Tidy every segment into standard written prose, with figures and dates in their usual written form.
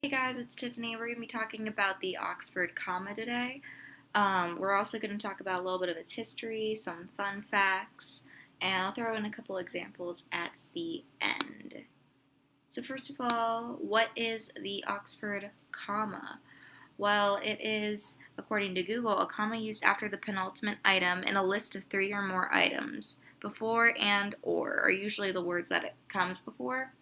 Hey guys, it's Tiffany. We're going to be talking about the Oxford comma today. We're also going to talk about a little bit of its history, some fun facts, and I'll throw in a couple examples at the end. So first of all, what is the Oxford comma? Well, it is, according to Google, a comma used after the penultimate item in a list of 3 or more items. Before and or are usually the words that it comes before.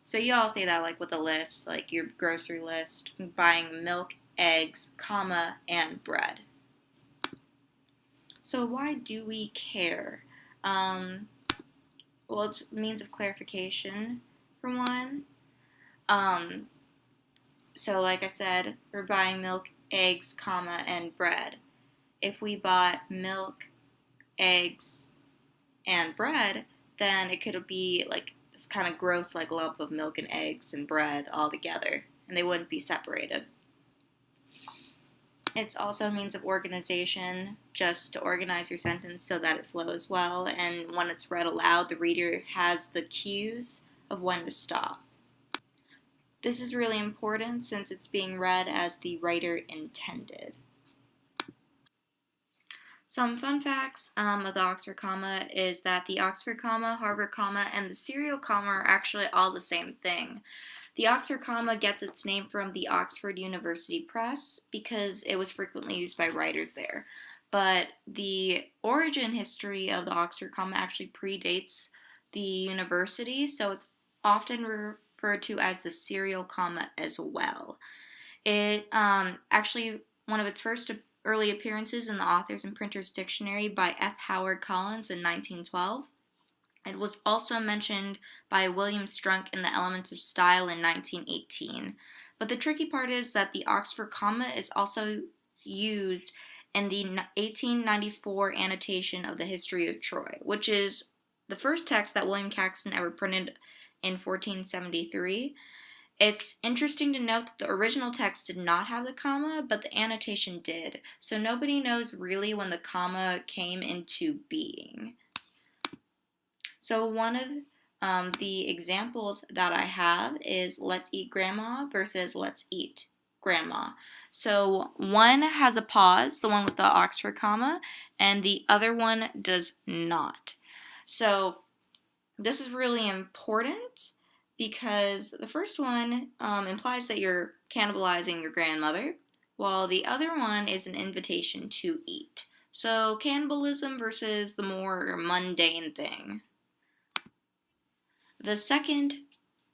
So you all say that like with a list, like your grocery list, buying milk, eggs, comma, and bread. So why do we care? Um, well, it's a means of clarification, for one. Um, so like I said, we're buying milk, eggs, comma, and bread. If we bought milk, eggs, and bread, then it could be like this kind of gross like lump of milk and eggs and bread all together, and they wouldn't be separated. It's also a means of organization, just to organize your sentence so that it flows well, and when it's read aloud, the reader has the cues of when to stop. This is really important since it's being read as the writer intended. Some fun facts of the Oxford comma is that the Oxford comma, Harvard comma, and the serial comma are actually all the same thing. The Oxford comma gets its name from the Oxford University Press because it was frequently used by writers there. But the origin history of the Oxford comma actually predates the university, so it's often referred to as the serial comma as well. It actually, one of its first early appearances in the Authors and Printers Dictionary by F. Howard Collins in 1912. It was also mentioned by William Strunk in The Elements of Style in 1918. But the tricky part is that the Oxford comma is also used in the 1894 annotation of the History of Troy, which is the first text that William Caxton ever printed in 1473. It's interesting to note that the original text did not have the comma, but the annotation did, so nobody knows really when the comma came into being. So one of the examples that I have is let's eat grandma versus let's eat grandma. So one has a pause, the one with the Oxford comma, and the other one does not. So this is really important because the first one implies that you're cannibalizing your grandmother, while the other one is an invitation to eat. So cannibalism versus the more mundane thing. The second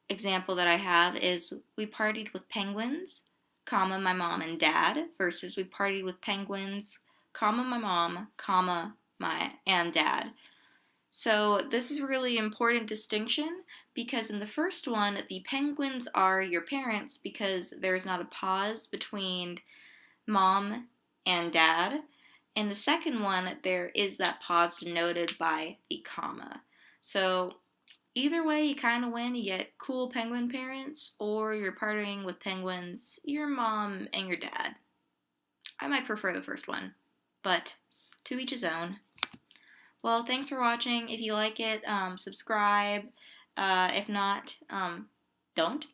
example that I have is we partied with penguins, comma, my mom and dad, versus we partied with penguins, comma, my mom, comma, my and dad. So this is a really important distinction because in the first one, the penguins are your parents because there's not a pause between mom and dad. In the second one, there is that pause denoted by the comma. So either way, you kind of win. You get cool penguin parents, or you're partying with penguins, your mom and your dad. I might prefer the first one, but to each his own. Well, thanks for watching. If you like it, subscribe. If not, don't.